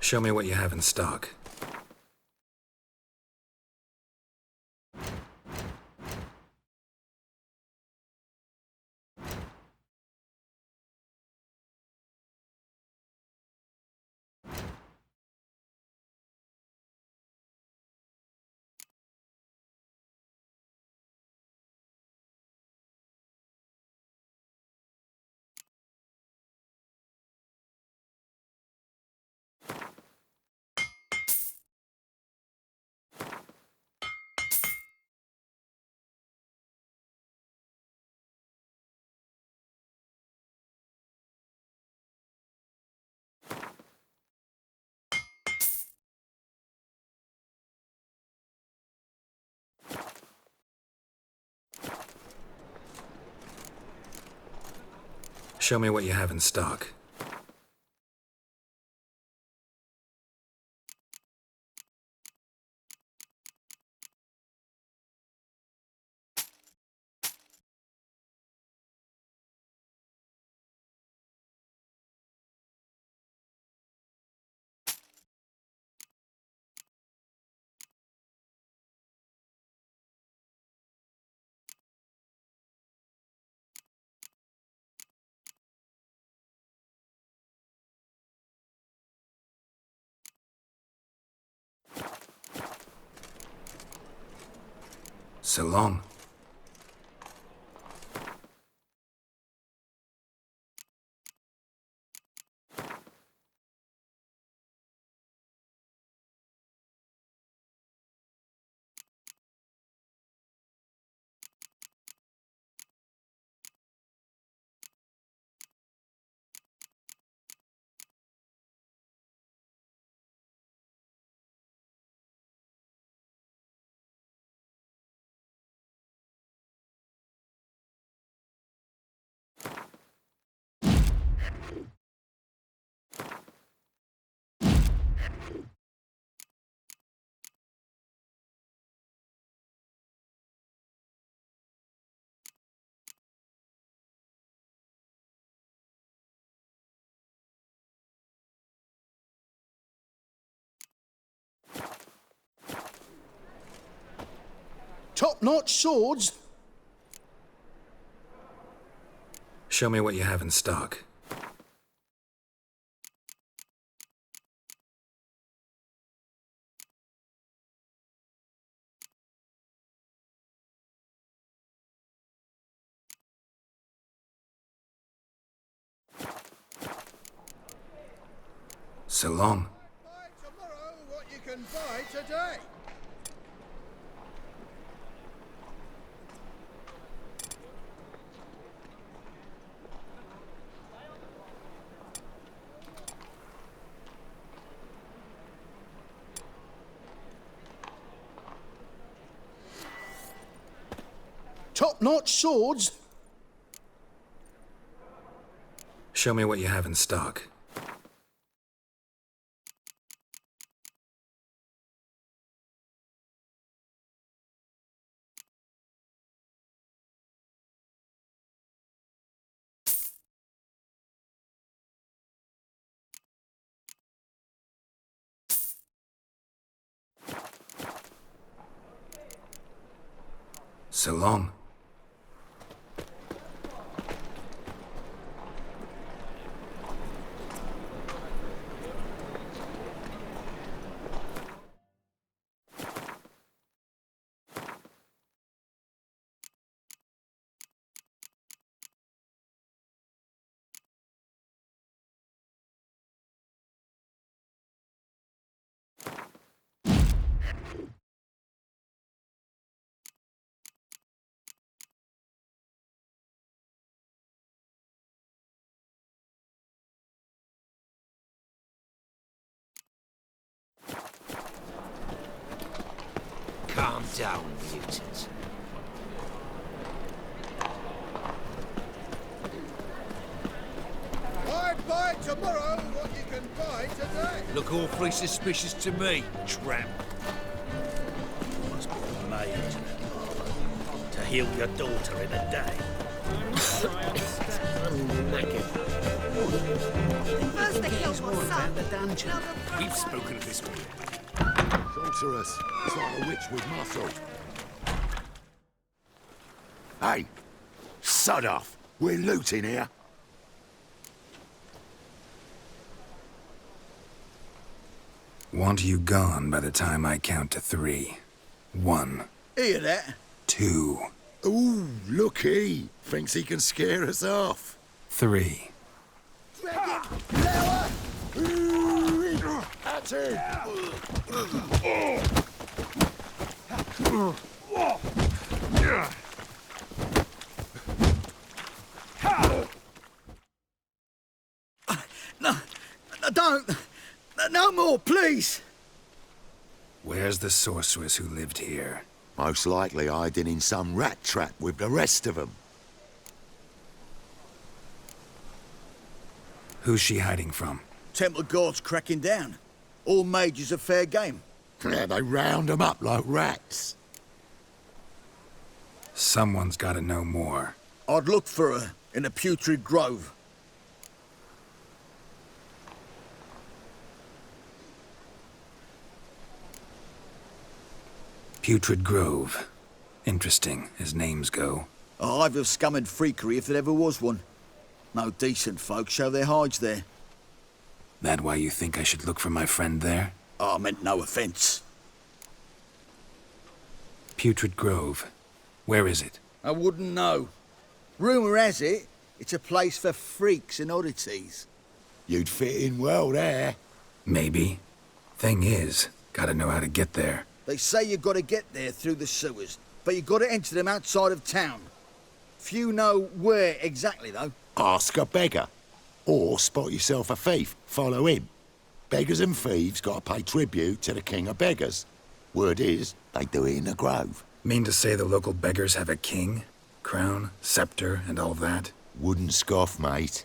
Show me what you have in stock. Show me what you have in stock. So long. Top-notch swords? Show me what you have in stock. So long. Buy tomorrow what you can buy today. Top-notch swords? Show me what you have in stock. So long. Calm down, mutant. Buy tomorrow what you can buy today. Look awfully suspicious to me, tramp. Must be a maid to heal your daughter in a day. I'm knackered. First they killed my son. the dungeon. Now the We've spoken of this already. Sorceress. It's like a witch with muscle. Hey! Sod off! We're looting here. Want you gone by the time I count to 3. 1, Hear that? 2, Ooh, looky! Thinks he can scare us off. 3. That's it! No, don't. No more, please. Where's the sorceress who lived here? Most likely hiding in some rat trap with the rest of them. Who's she hiding from? Temple Guard's cracking down. All mages are fair game. Yeah, they round them up like rats. Someone's gotta know more. I'd look for her in a putrid grove. Putrid Grove. Interesting, as names go. A hive of scum and freakery if there ever was one. No decent folk show their hides there. That why you think I should look for my friend there? I meant no offence. Putrid Grove. Where is it? I wouldn't know. Rumour has it, it's a place for freaks and oddities. You'd fit in well there. Maybe. Thing is, gotta know how to get there. They say you gotta get there through the sewers, but you gotta enter them outside of town. Few know where exactly, though. Ask a beggar. Or spot yourself a thief. Follow him. Beggars and thieves gotta pay tribute to the king of beggars. Word is, they do it in the grove. Mean to say the local beggars have a king? Crown, scepter, and all that? Wouldn't scoff, mate.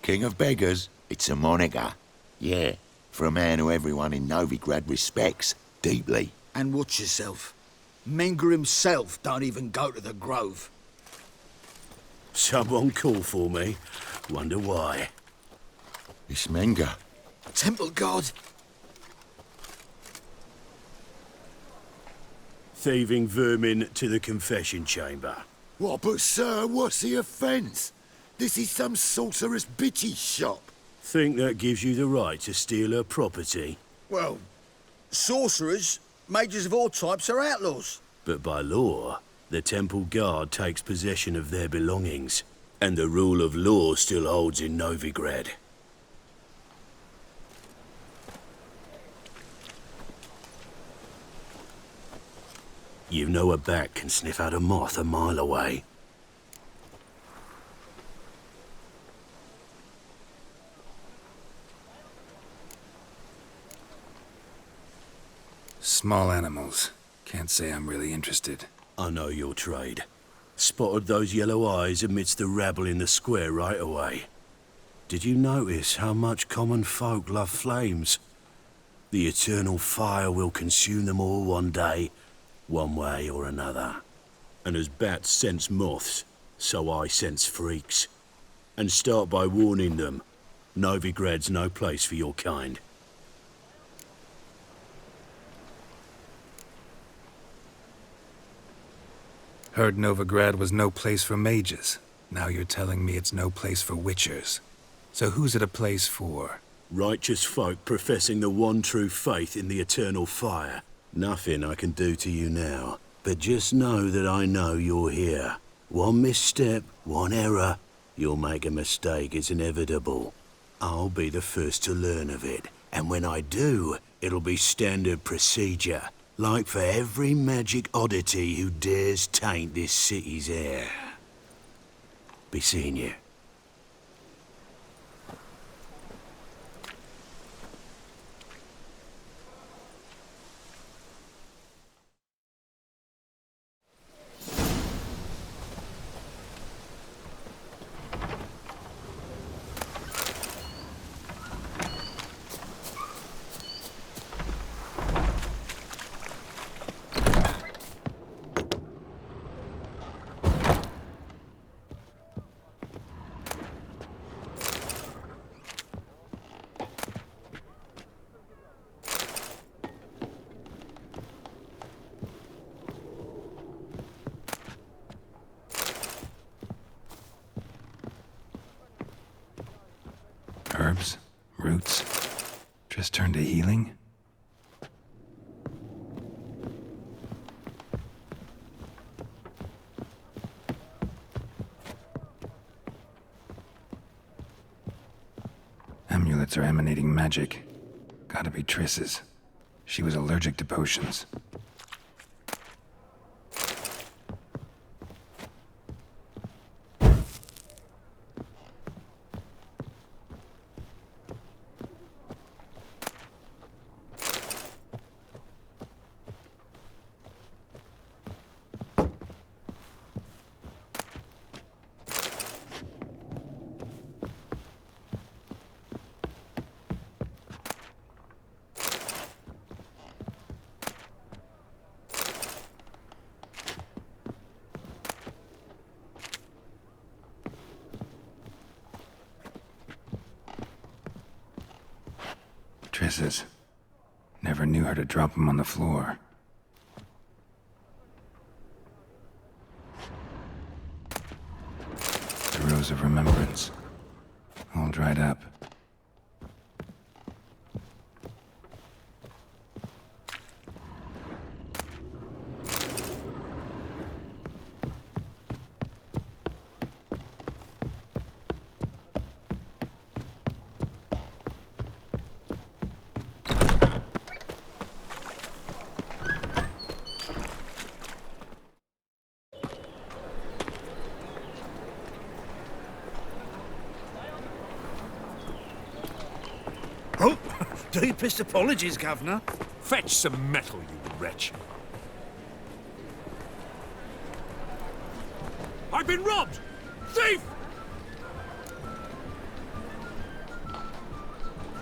King of beggars, it's a moniker. Yeah, for a man who everyone in Novigrad respects deeply. And watch yourself. Menger himself don't even go to the grove. Someone call for me. Wonder why. It's Menger. Temple Guard. Thieving vermin to the confession chamber. What, but sir, what's the offence? This is some sorceress bitch's shop. Think that gives you the right to steal her property? Well, sorcerers, mages of all types are outlaws. But by law, the Temple Guard takes possession of their belongings, and the rule of law still holds in Novigrad. You know a bat can sniff out a moth a mile away. Small animals. Can't say I'm really interested. I know your trade. Spotted those yellow eyes amidst the rabble in the square right away. Did you notice how much common folk love flames? The eternal fire will consume them all one day, one way or another. And as bats sense moths, so I sense freaks. And start by warning them, Novigrad's no place for your kind. Heard Novigrad was no place for mages. Now you're telling me it's no place for witchers. So who's it a place for? Righteous folk professing the one true faith in the eternal fire. Nothing I can do to you now, but just know that I know you're here. One misstep, one error, you'll make a mistake, it's inevitable. I'll be the first to learn of it, and when I do, it'll be standard procedure. Like for every magic oddity who dares taint this city's air. Be seeing you. Roots? Just turned to healing? Amulets are emanating magic. Gotta be Triss's. She was allergic to potions. Triss's. Never knew how to drop them on the floor. The Rose of Remembrance. All dried up. Oh, deepest apologies, Governor. Fetch some metal, you wretch. I've been robbed! Thief!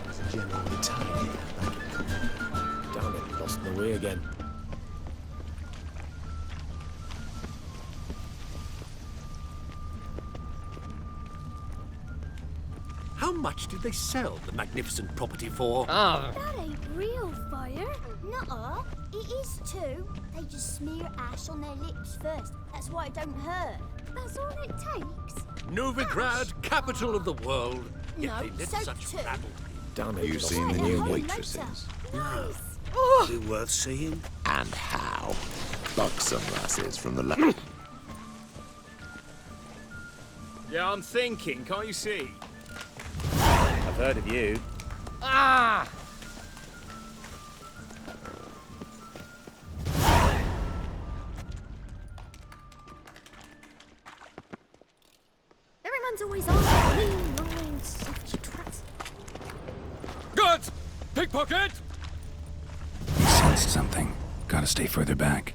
There's a general battalion here. Damn it, lost my way again. How much did they sell the magnificent property for? That ain't real fire. Nuh-uh. It is too. They just smear ash on their lips first. That's why it don't hurt. That's all it takes. Novigrad, capital of the world. Yet No, they live soap such too. rabble. Damn it, You lost seen my the way new again. waitresses? Nice. Is it worth seeing? And how? Buxom lasses from the la- Yeah, I'm thinking, can't you see? I've heard of you. Ah! Everyone's always on clean lines, soft twats. Good! Pickpocket! He sensed something. Gotta stay further back.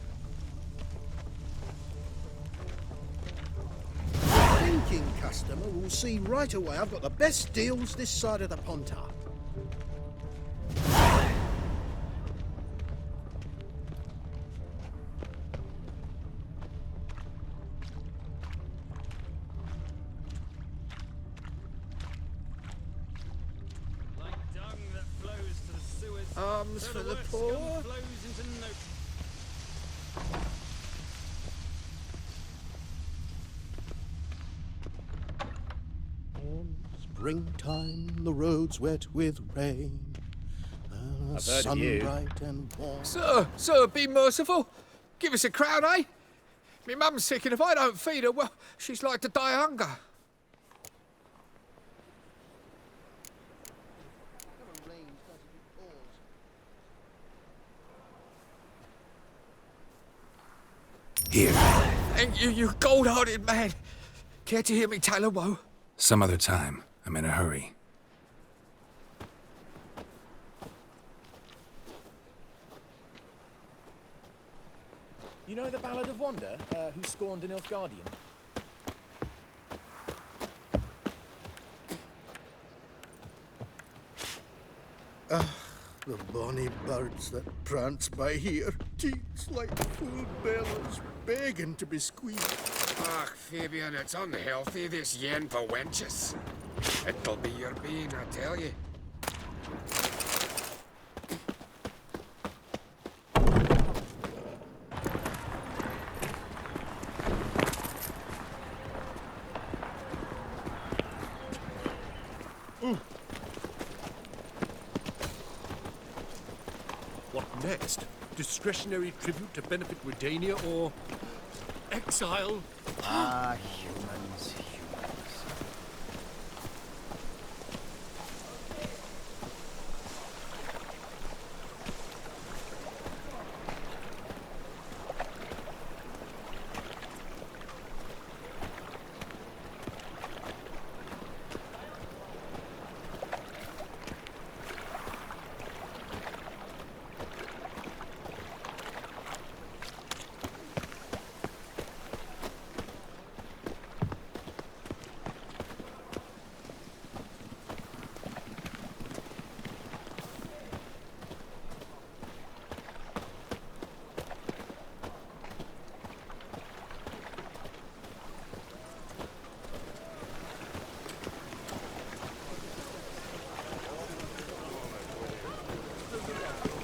The thinking customer will see right away I've got the best deals this side of the Pontar. Like dung that flows to the sewers. Arms so for the worst poor. scum flows into no... Springtime, the roads wet with rain. I've heard of you. Bright and warm. Sir, be merciful. Give us a crown, eh? Me mum's sick, and if I don't feed her, well, she's like to die of hunger. Here. Thank you, you gold-hearted man. Care to hear me tell a woe? Some other time. I'm in a hurry. You know the Ballad of Wanda, who scorned an Nilfgaardian? The bonny birds that prance by here, teats like full bellows, begging to be squeezed. Ach, Fabian, it's unhealthy, this yen for wenches. It'll be your bean, I tell you. next? Discretionary tribute to benefit Redania or exile? Humans.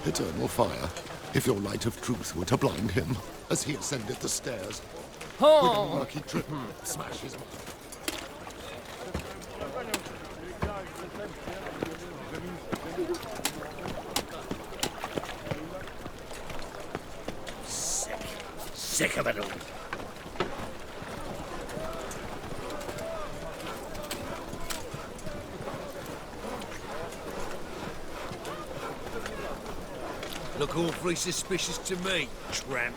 Eternal fire. If your light of truth were to blind him as he ascended the stairs, with a murky trip, smash his mind. Sick of it all. Look awfully suspicious to me, tramp.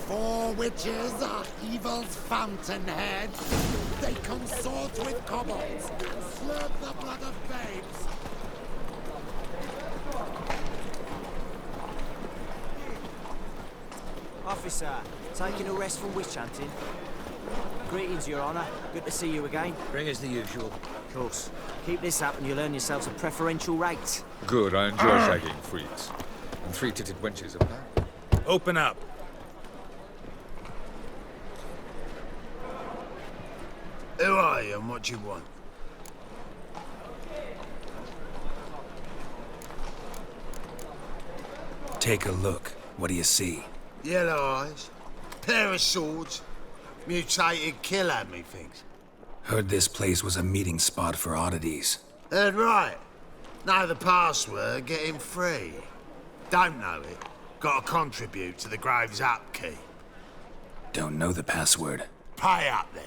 Four witches are evil's fountainhead. They consort with kobolds and slurp the blood of babes. Officer, taking a rest from witch hunting. Greetings, Your Honour. Good to see you again. Ring as the usual. Of course. Keep this up and you'll earn yourselves a preferential rate. Good, I enjoy shagging freaks. And three-titted wenches of that. Open up. Who are you and what do you want? Take a look. What do you see? Yellow eyes, pair of swords, mutated killer, methinks. Heard this place was a meeting spot for oddities. Heard right. Know the password, get him free. Don't know it, gotta contribute to the Grave's upkeep. Don't know the password. Pay up then.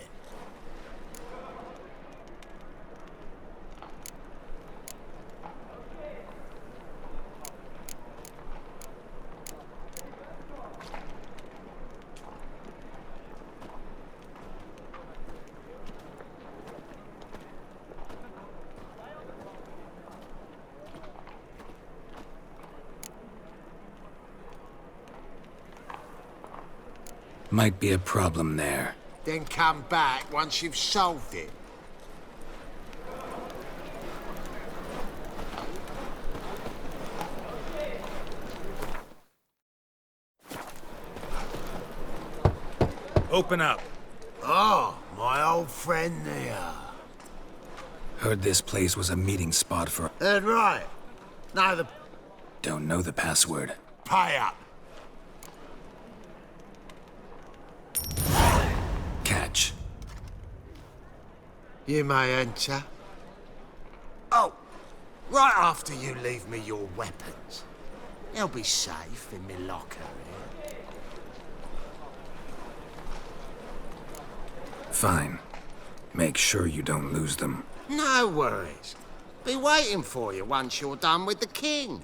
Might be a problem there. Then come back once you've solved it. Open up. Oh, my old friend there. Heard this place was a meeting spot for... Heard right. Know the... Don't know the password. Pay up. Catch. You may enter. Oh, right after you leave me your weapons. They'll be safe in my locker here. Fine. Make sure you don't lose them. No worries. Be waiting for you once you're done with the king.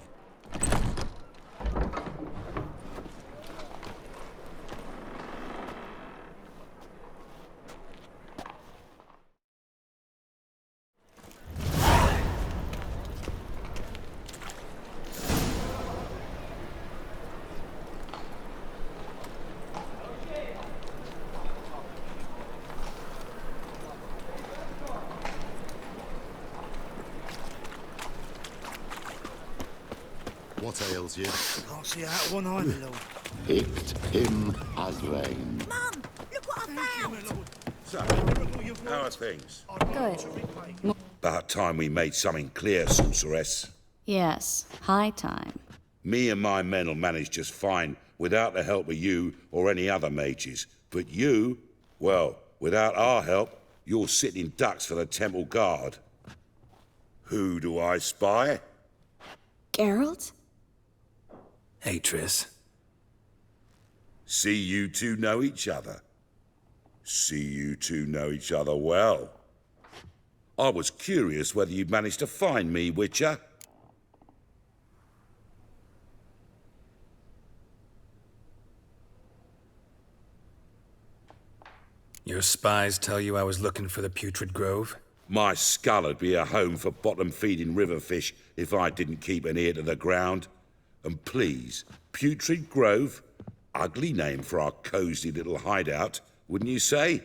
What ails you? Can't see out one eye, my lord. Picked him as rain. Mum, look what I found. So, how are things? Good. About time we made something clear, sorceress. Yes, high time. Me and my men'll manage just fine without the help of you or any other mages. But you, well, without our help, you're sitting ducks for the temple guard. Who do I spy? Geralt? Hey, Triss. See you two know each other. See you two know each other well. I was curious whether you'd managed to find me, Witcher. Your spies tell you I was looking for the Putrid Grove? My skull would be a home for bottom-feeding river fish if I didn't keep an ear to the ground. And please, Putrid Grove? Ugly name for our cosy little hideout, wouldn't you say?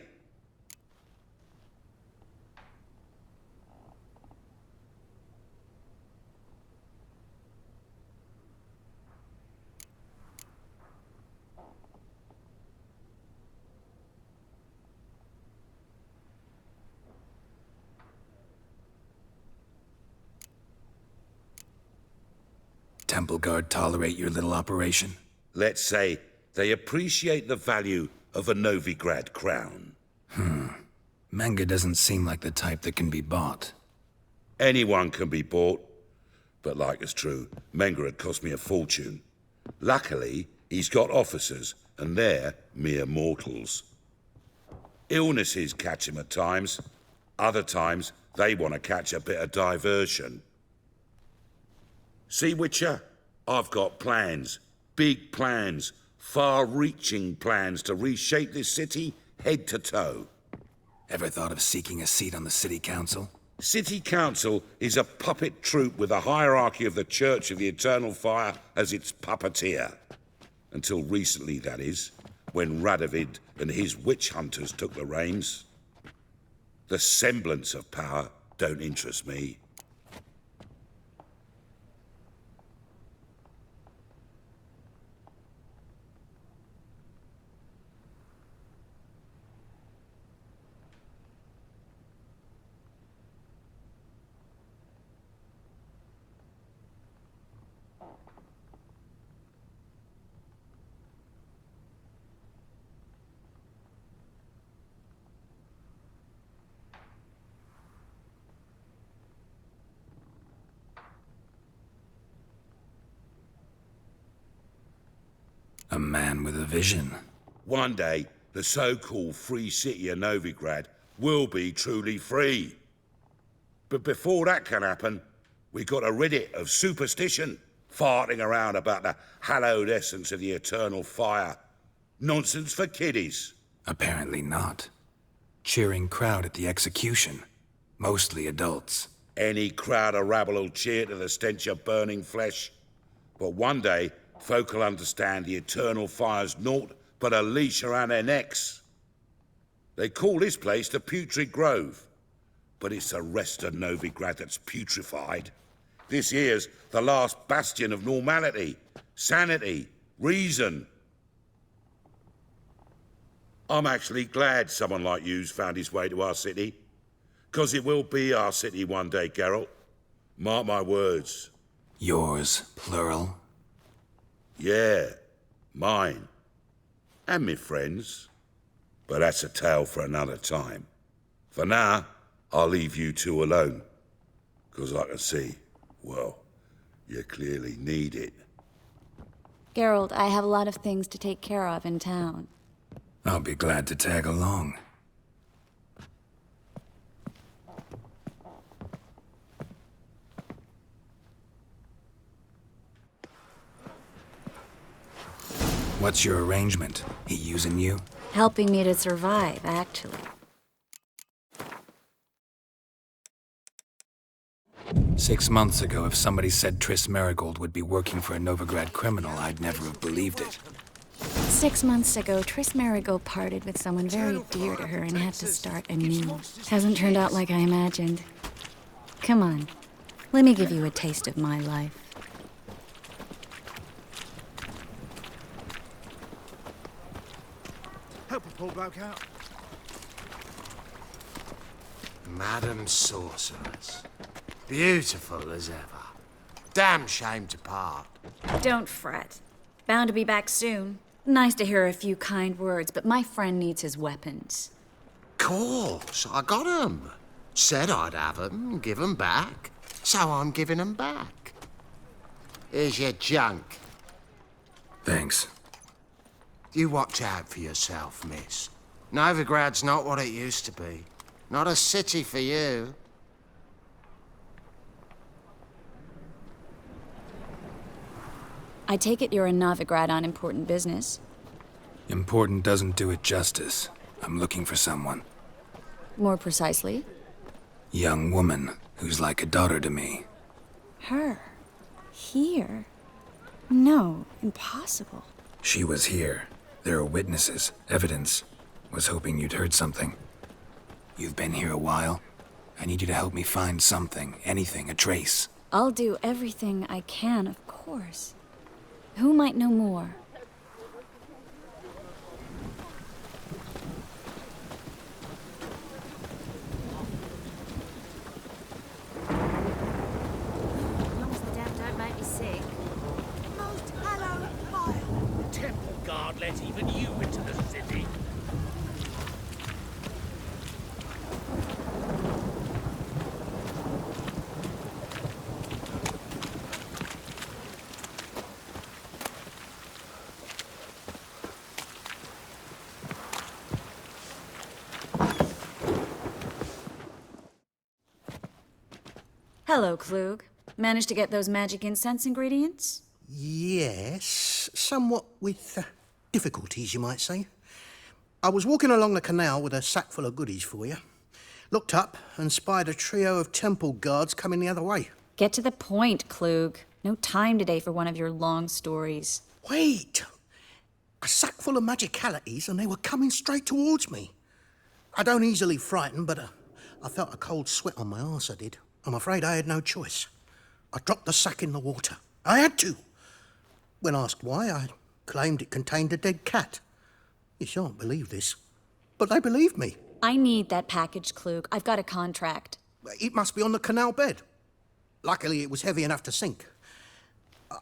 Temple Guard tolerate your little operation? Let's say they appreciate the value of a Novigrad crown. Menga doesn't seem like the type that can be bought. Anyone can be bought. But like it's true, Menga had cost me a fortune. Luckily, he's got officers, and they're mere mortals. Illnesses catch him at times. Other times, they want to catch a bit of diversion. See, Witcher? I've got plans. Big plans. Far-reaching plans to reshape this city head to toe. Ever thought of seeking a seat on the city council? City Council is a puppet troupe with a hierarchy of the Church of the Eternal Fire as its puppeteer. Until recently, that is, when Radovid and his witch hunters took the reins. The semblance of power don't interest me. A man with a vision. One day, the so-called free city of Novigrad will be truly free. But before that can happen, we got to rid it of superstition, farting around about the hallowed essence of the eternal fire. Nonsense for kiddies. Apparently not. Cheering crowd at the execution. Mostly adults. Any crowd of rabble will cheer to the stench of burning flesh. But one day, folk will understand the eternal fire's naught but a leash around their necks. They call this place the Putrid Grove, but it's the rest of Novigrad that's putrefied. This here's the last bastion of normality, sanity, reason. I'm actually glad someone like you's found his way to our city, 'cause it will be our city one day, Geralt. Mark my words. Yours, plural? Yeah, mine. And me friends. But that's a tale for another time. For now, I'll leave you two alone. 'Cause I can see, well, you clearly need it. Geralt, I have a lot of things to take care of in town. I'll be glad to tag along. What's your arrangement? He using you? Helping me to survive, actually. Six months ago, if somebody said Triss Merigold would be working for a Novigrad criminal, I'd never have believed it. 6 months ago, Triss Merigold parted with someone very dear to her and had to start anew. Hasn't turned out like I imagined. Come on, let me give you a taste of my life. Help a poor bloke out. Madam Sorceress. Beautiful as ever. Damn shame to part. Don't fret. Bound to be back soon. Nice to hear a few kind words, but my friend needs his weapons. course, I got 'em. Said I'd have 'em, give 'em back. So I'm giving 'em back. Here's your junk. Thanks. You watch out for yourself, miss. Novigrad's not what it used to be. Not a city for you. I take it you're in Novigrad on important business. Important doesn't do it justice. I'm looking for someone. More precisely? Young woman who's like a daughter to me. Her? Here? No, impossible. She was here. There are witnesses, evidence. Was hoping you'd heard something. You've been here a while. I need you to help me find something, anything, a trace. I'll do everything I can, of course. Who might know more? As long as the damn don't make me sick. Most hallowed fire. Temple Guard let even you into the city. Hello, Klug. Managed to get those magic incense ingredients? Yes, somewhat with difficulties, you might say. I was walking along the canal with a sack full of goodies for you. Looked up and spied a trio of temple guards coming the other way. Get to the point, Klug. No time today for one of your long stories. Wait! A sack full of magicalities and they were coming straight towards me. I don't easily frighten, but I felt a cold sweat on my arse, I did. I'm afraid I had no choice. I dropped the sack in the water. I had to. When asked why, I claimed it contained a dead cat. You shan't believe this, but they believed me. I need that package, Klug. I've got a contract. It must be on the canal bed. Luckily, it was heavy enough to sink.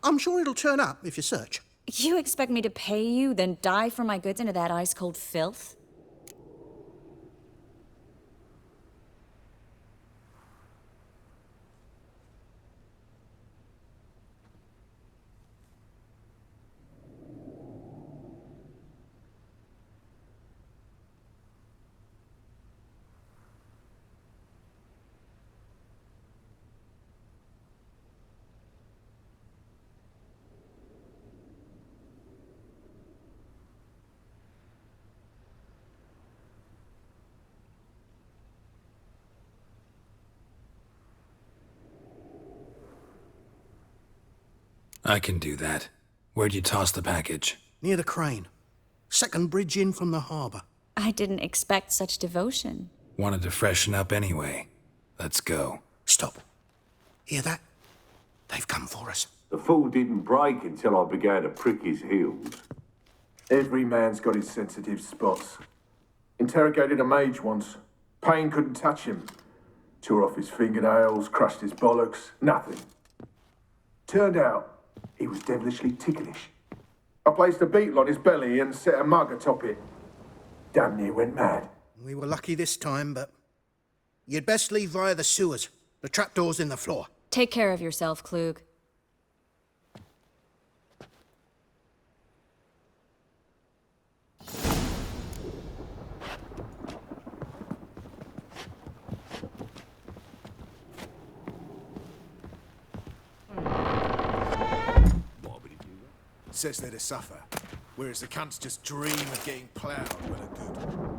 I'm sure it'll turn up if you search. You expect me to pay you, then dive for my goods into that ice-cold filth? I can do that. Where'd you toss the package? Near the crane. Second bridge in from the harbour. I didn't expect such devotion. Wanted to freshen up anyway. Let's go. Stop. Hear that? They've come for us. The fool didn't break until I began to prick his heels. Every man's got his sensitive spots. Interrogated a mage once. Pain couldn't touch him. Tore off his fingernails, crushed his bollocks, nothing. Turned out, he was devilishly ticklish. I placed a beetle on his belly and set a mug atop it. Damn near went mad. We were lucky this time, but you'd best leave via the sewers. The trapdoor's in the floor. Take care of yourself, Klug. Says they're to suffer, whereas the cunts just dream of getting ploughed when they're good.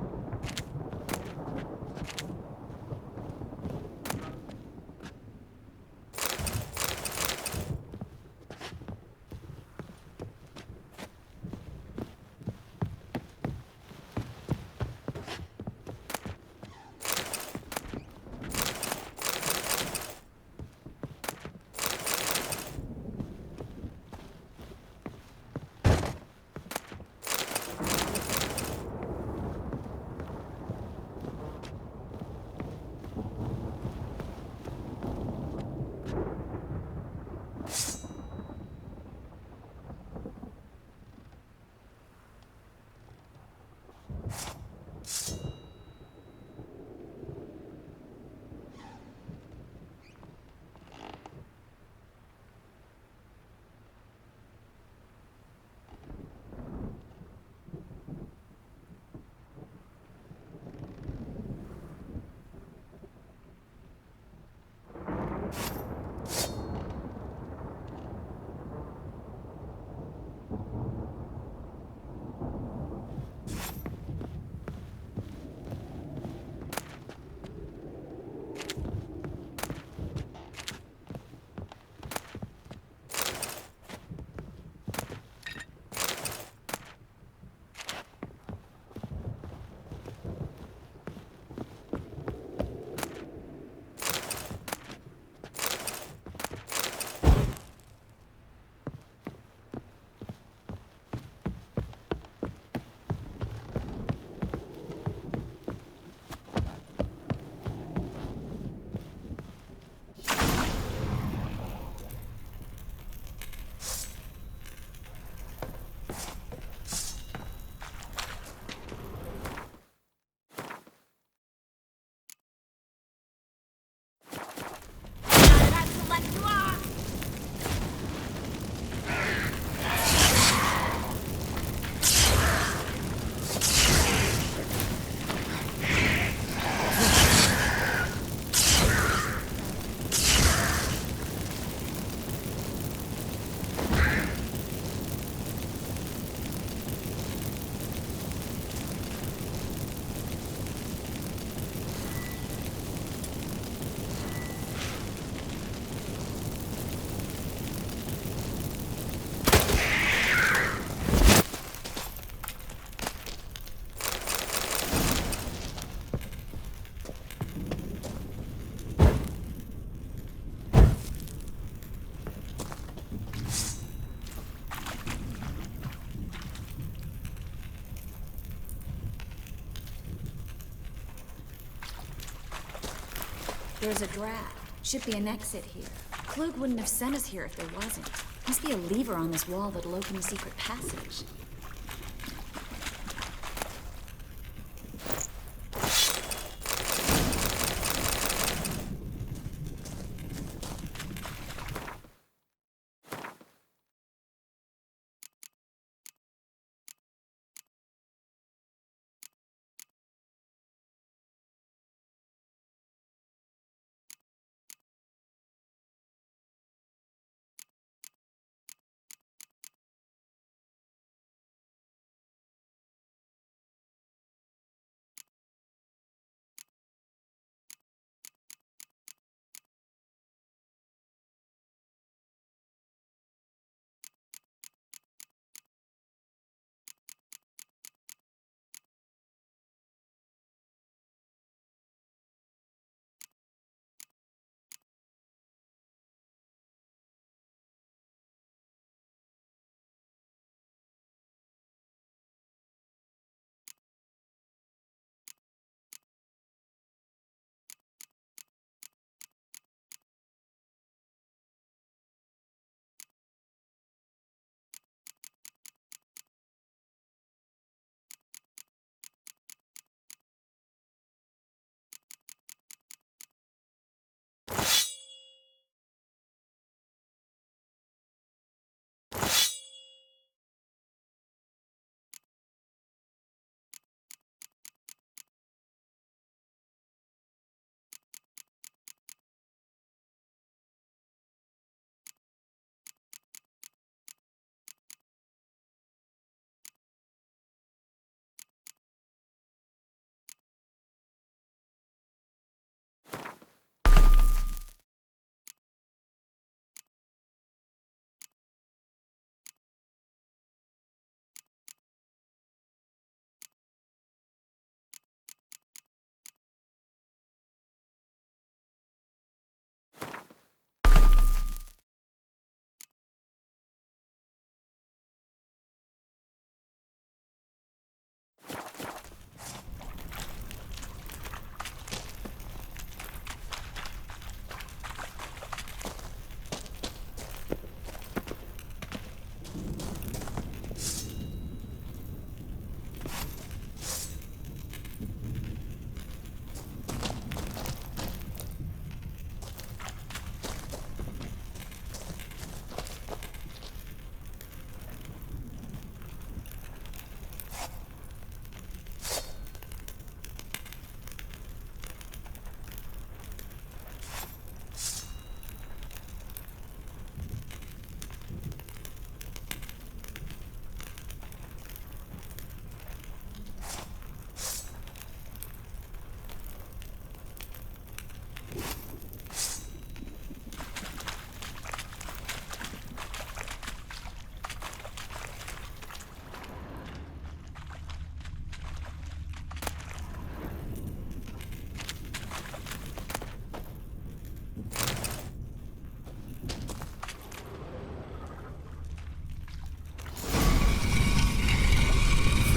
There's a draft. Should be an exit here. Klug wouldn't have sent us here if there wasn't. Must be a lever on this wall that'll open a secret passage.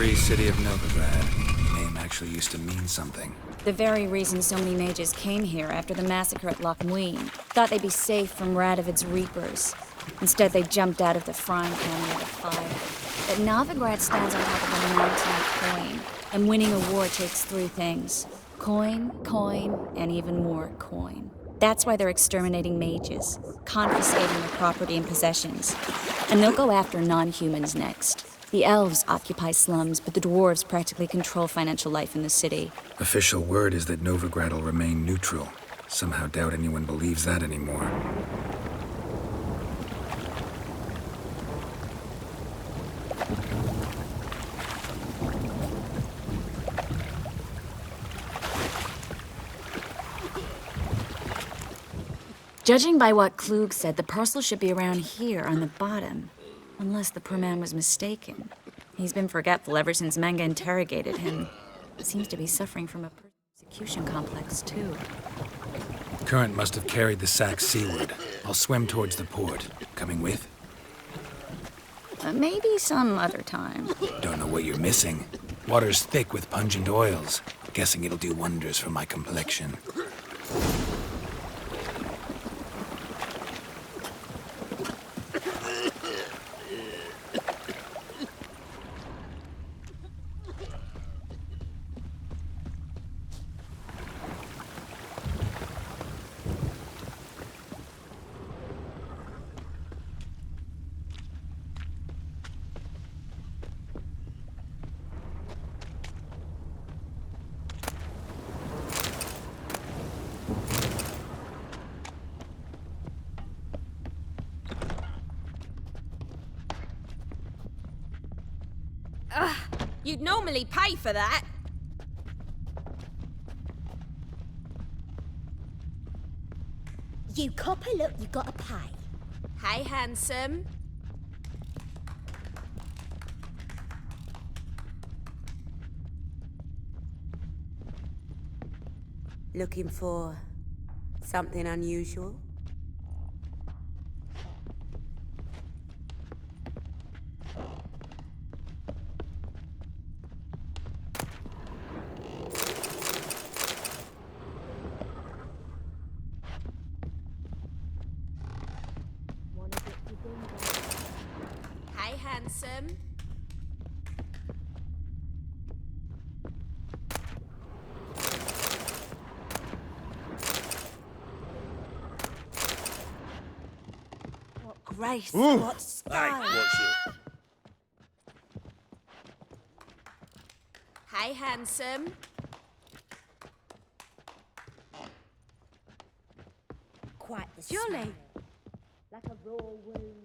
Free City of Novigrad. Name actually used to mean something. The very reason so many mages came here after the massacre at Loch Muin. Thought they'd be safe from Radovid's reapers. Instead, they jumped out of the frying pan near the fire. But Novigrad stands on top of a mountain of coin, and winning a war takes three things. Coin, coin, and even more coin. That's why they're exterminating mages, confiscating their property and possessions. And they'll go after non-humans next. The elves occupy slums, but the dwarves practically control financial life in the city. Official word is that Novigrad will remain neutral. Somehow doubt anyone believes that anymore. Judging by what Klug said, the parcel should be around here on the bottom. Unless the poor man was mistaken. He's been forgetful ever since Manga interrogated him. Seems to be suffering from a persecution complex, too. Current must have carried the sack seaward. I'll swim towards the port. Coming with? Maybe some other time. Don't know what you're missing. Water's thick with pungent oils. Guessing it'll do wonders for my complexion. You'd normally pay for that. You copper, look, you gotta pay. Hey, handsome. Looking for something unusual? Hey, handsome. What grace, Ooh. what style. Hey, watch it. Hey, handsome. Quite the Jolly. smell. Like a raw wound.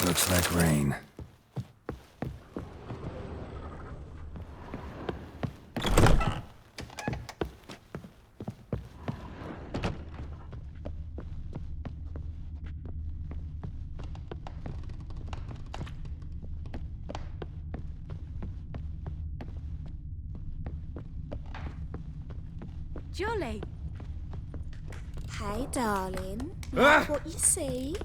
Looks like rain. Jolly. Hey, darling. Ah! Like what you see?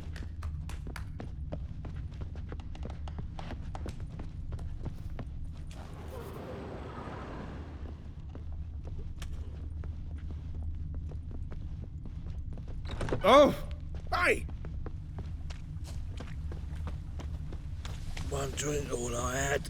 Oh! Hey! One drink all I had.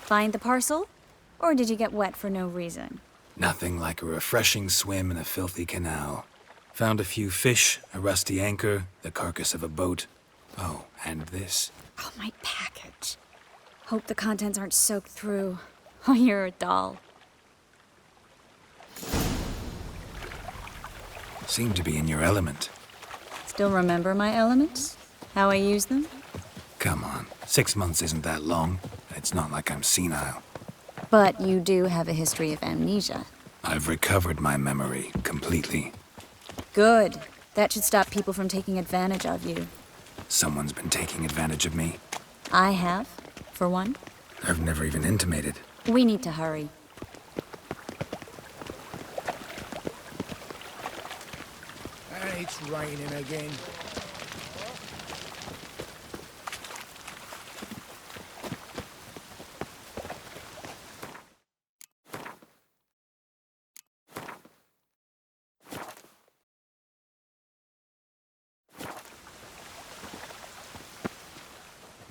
Find the parcel? Or did you get wet for no reason? Nothing like a refreshing swim in a filthy canal. Found a few fish, a rusty anchor, the carcass of a boat. Oh, and this. Oh, my package. Hope the contents aren't soaked through. Oh, you're a doll. Seem to be in your element. Still remember my elements? How I use them? Come on, 6 months isn't that long. It's not like I'm senile. But you do have a history of amnesia. I've recovered my memory completely. Good. That should stop people from taking advantage of you. Someone's been taking advantage of me. I have, for one. I've never even intimated. We need to hurry. It's raining again.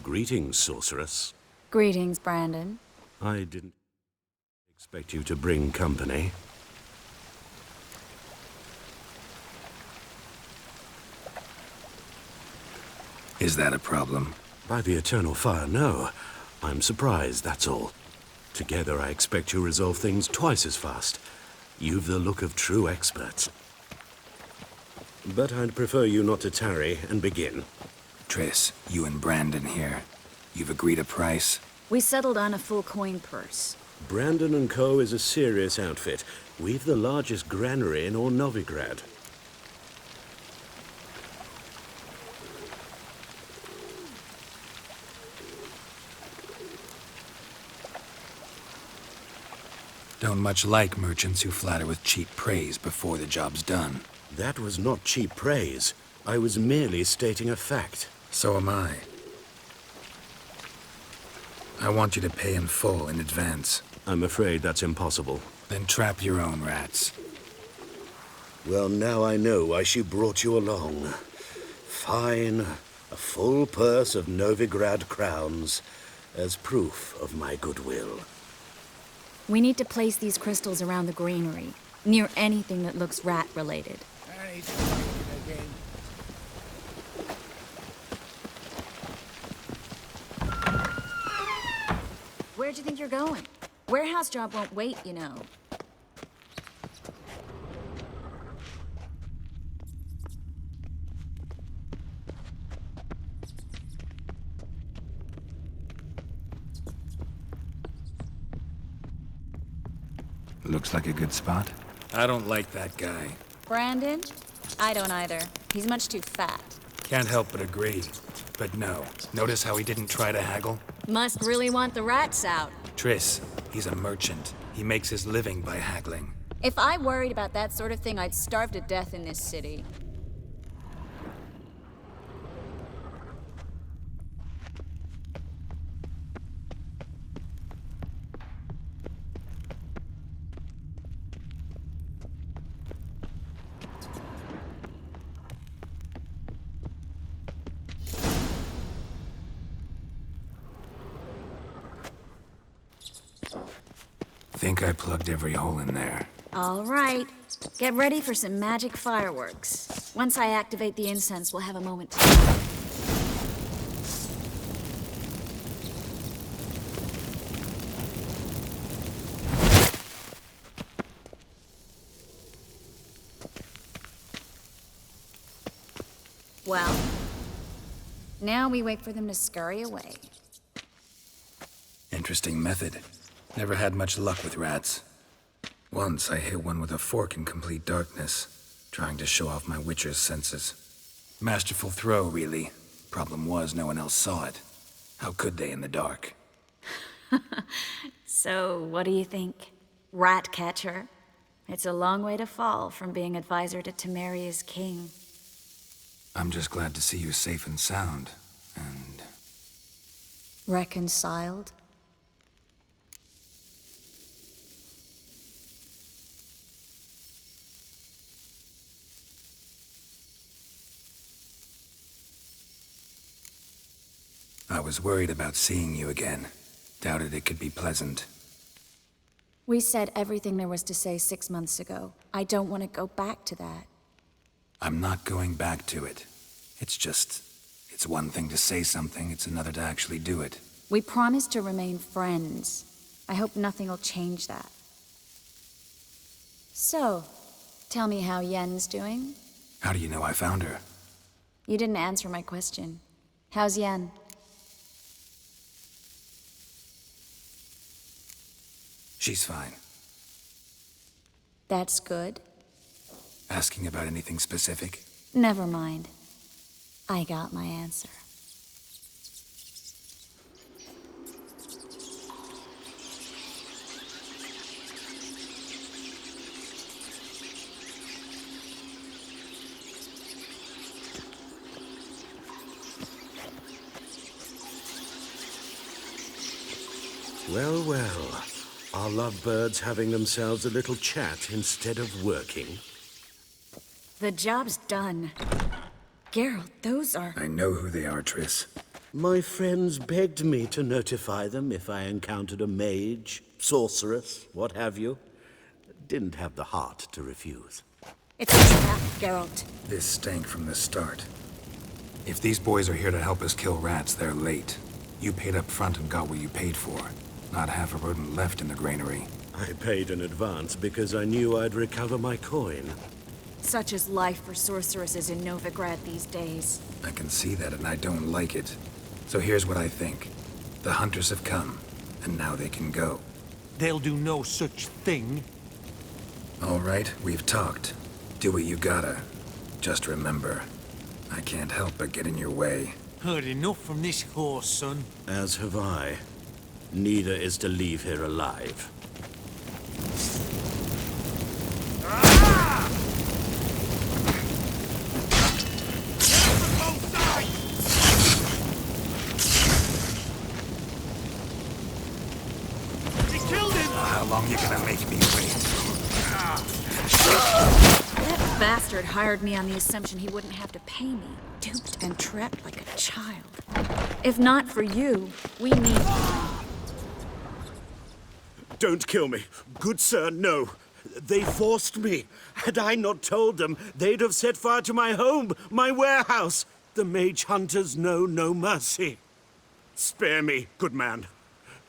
Greetings, sorceress. Greetings, Brandon. I didn't expect you to bring company. Is that a problem? By the Eternal Fire, no. I'm surprised, that's all. Together, I expect you resolve things twice as fast. You've the look of true experts. But I'd prefer you not to tarry and begin. Triss, you and Brandon here. You've agreed a price? We settled on a full coin purse. Brandon & Co. is a serious outfit. We've the largest granary in all Novigrad. Don't much like merchants who flatter with cheap praise before the job's done. That was not cheap praise. I was merely stating a fact. So am I. I want you to pay in full in advance. I'm afraid that's impossible. Then trap your own rats. Well, now I know why she brought you along. Fine. A full purse of Novigrad crowns as proof of my goodwill. We need to place these crystals around the granary, near anything that looks rat-related. Where'd you think you're going? Warehouse job won't wait, you know. Looks like a good spot. I don't like that guy. Brandon? I don't either. He's much too fat. Can't help but agree. But no. Notice how he didn't try to haggle? Must really want the rats out. Triss, he's a merchant. He makes his living by haggling. If I worried about that sort of thing, I'd starve to death in this city. Think I plugged every hole in there. All right. Get ready for some magic fireworks. Once I activate the incense, we'll have a moment to... Well, now we wait for them to scurry away. Interesting method. Never had much luck with rats. Once I hit one with a fork in complete darkness, trying to show off my witcher's senses. Masterful throw, really. Problem was, no one else saw it. How could they in the dark? So, what do you think? Rat catcher? It's a long way to fall from being advisor to Temeria's king. I'm just glad to see you safe and sound, and... Reconciled? I was worried about seeing you again. Doubted it could be pleasant. We said everything there was to say 6 months ago. I don't want to go back to that. I'm not going back to it. It's one thing to say something, it's another to actually do it. We promised to remain friends. I hope nothing will change that. So, tell me how Yen's doing? How do you know I found her? You didn't answer my question. How's Yen? She's fine. That's good. Asking about anything specific? Never mind. I got my answer. Well, well. Are lovebirds having themselves a little chat instead of working? The job's done. Geralt, those are... I know who they are, Triss. My friends begged me to notify them if I encountered a mage, sorceress, what have you. Didn't have the heart to refuse. It's a trap, Geralt. This stank from the start. If these boys are here to help us kill rats, they're late. You paid up front and got what you paid for. Not half a rodent left in the granary. I paid in advance because I knew I'd recover my coin. Such is life for sorceresses in Novigrad these days. I can see that, and I don't like it. So here's what I think. The hunters have come, and now they can go. They'll do no such thing. All right, we've talked. Do what you gotta. Just remember, I can't help but get in your way. Heard enough from this horse, son. As have I. Neither is to leave here alive. How long you gonna make me wait? That bastard hired me on the assumption he wouldn't have to pay me. Duped and trapped like a child. If not for you, we need... Don't kill me. Good sir, no. They forced me. Had I not told them, they'd have set fire to my home, my warehouse. The mage hunters know no mercy. Spare me, good man.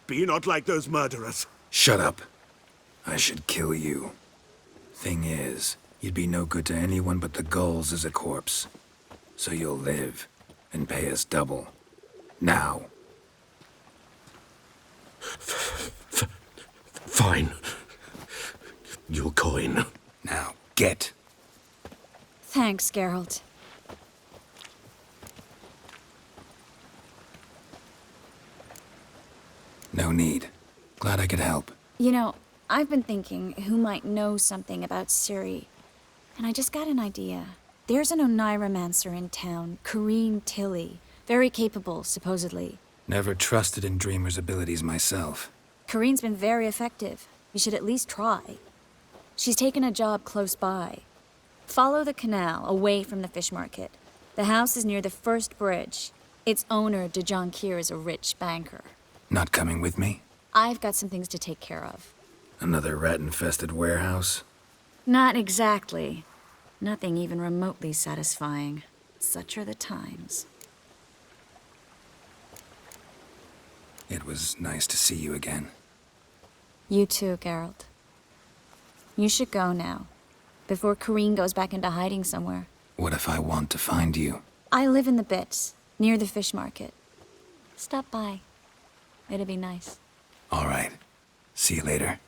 Be not like those murderers. Shut up. I should kill you. Thing is, you'd be no good to anyone but the gulls as a corpse. So you'll live and pay us double. Now. Fine. Your coin. Now, get. Thanks, Geralt. No need. Glad I could help. You know, I've been thinking who might know something about Ciri. And I just got an idea. There's an Oneiromancer in town, Corrine Tilly. Very capable, supposedly. Never trusted in Dreamer's abilities myself. Corrine's been very effective. You should at least try. She's taken a job close by. Follow the canal, away from the fish market. The house is near the first bridge. Its owner, de Jonquier, is a rich banker. Not coming with me? I've got some things to take care of. Another rat-infested warehouse? Not exactly. Nothing even remotely satisfying. Such are the times. It was nice to see you again. You too, Geralt. You should go now, before Corrine goes back into hiding somewhere. What if I want to find you? I live in the Bits, near the fish market. Stop by. It'd be nice. All right. See you later.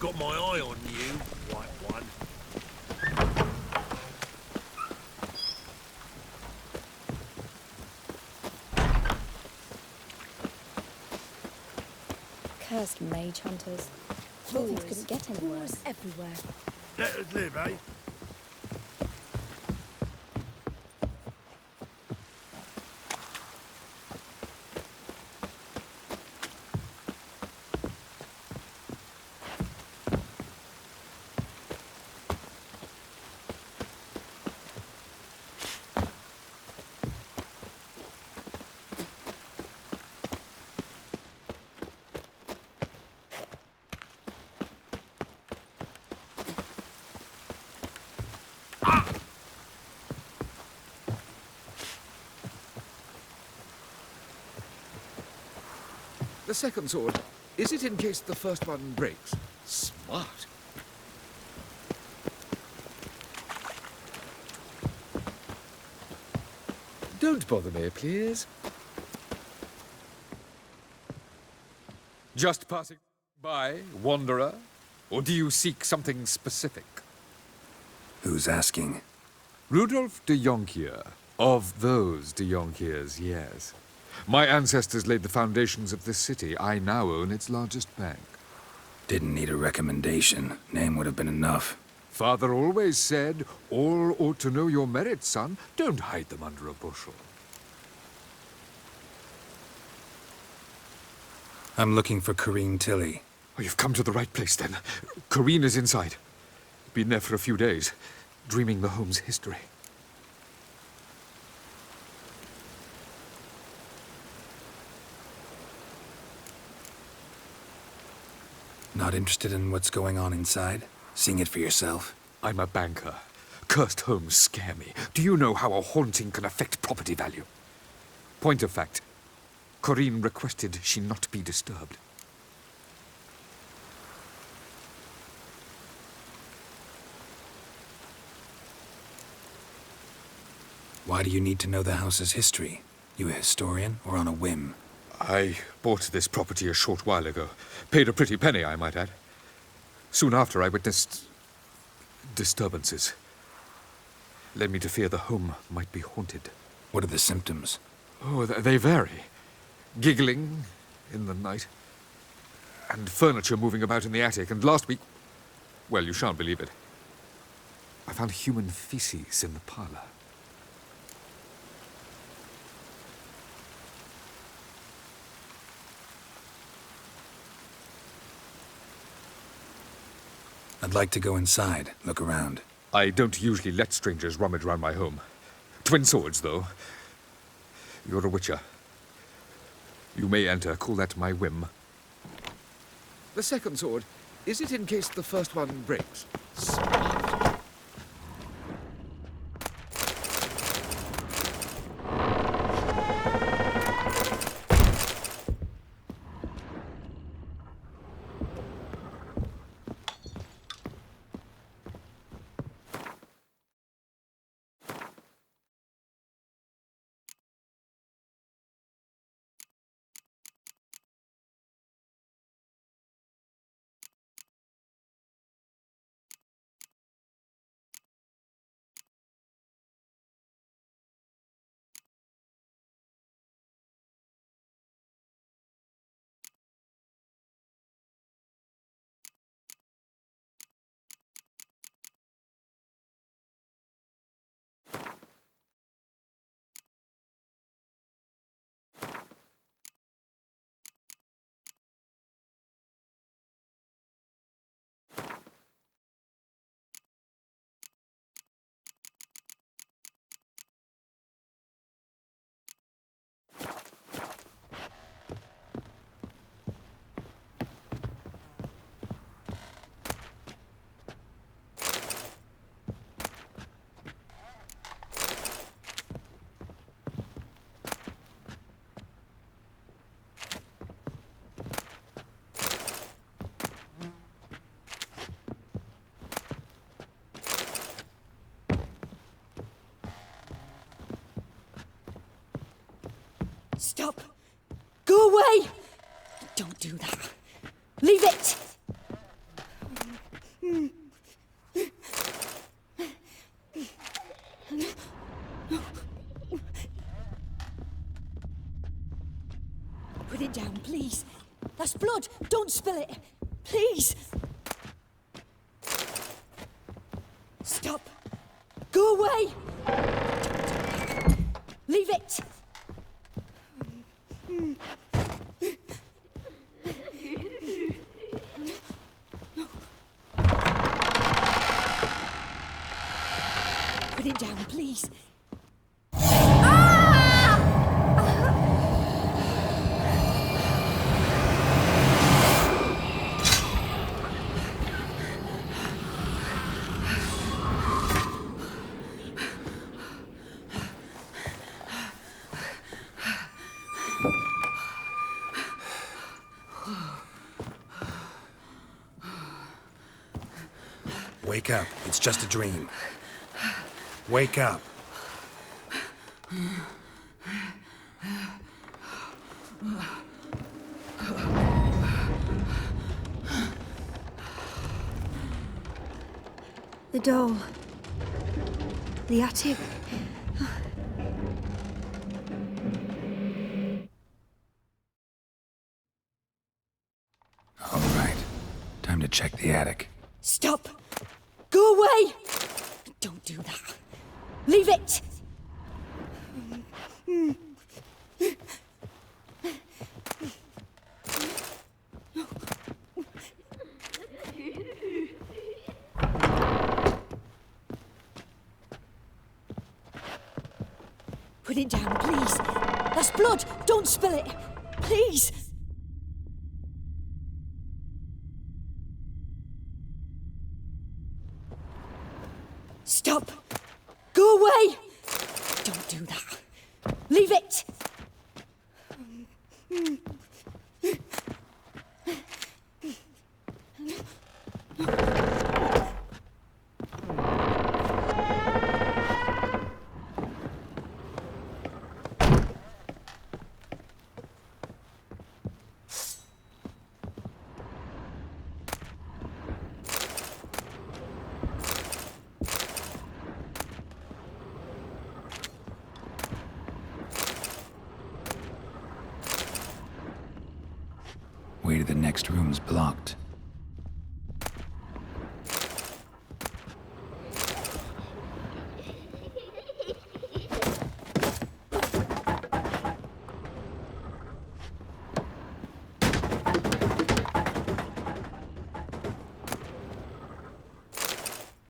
Got my eye on you, white one. Cursed mage hunters. Thought things couldn't get any worse. Everywhere. Let us live, eh? The second sword, is it in case the first one breaks? Smart. Don't bother me, please. Just passing by, wanderer? Or do you seek something specific? Who's asking? Rudolf de Jonkier. Of those de Jonkiers, yes. My ancestors laid the foundations of this city. I now own its largest bank. Didn't need a recommendation. Name would have been enough. Father always said, all ought to know your merits, son. Don't hide them under a bushel. I'm looking for Corrine Tilly. Oh, you've come to the right place, then. Corrine is inside. Been there for a few days, dreaming the home's history. Not interested in what's going on inside? Seeing it for yourself? I'm a banker. Cursed homes scare me. Do you know how a haunting can affect property value? Point of fact, Corrine requested she not be disturbed. Why do you need to know the house's history? You a historian or on a whim? I bought this property a short while ago. Paid a pretty penny, I might add. Soon after, I witnessed disturbances. Led me to fear the home might be haunted. What are the symptoms? Oh, they vary. Giggling in the night. And furniture moving about in the attic. And last week... well, you shan't believe it. I found human feces in the parlor. I'd like to go inside, look around. I don't usually let strangers rummage around my home. Twin swords, though. You're a witcher. You may enter, call that my whim. The second sword, is it in case the first one breaks? Stop! Go away! Don't do that. Leave it! Put it down, please. That's blood. Don't spill it. Please. Stop. Go away. Leave it. Put it down, please. Wake up. It's just a dream. Wake up. The doll. The attic. All right. Time to check the attic. Stop! Go away! Don't do that. Leave it! Put it down, please. That's blood. Don't spill it. Please. Stop. Go away. Don't do that. Leave it. Way to the next room's blocked.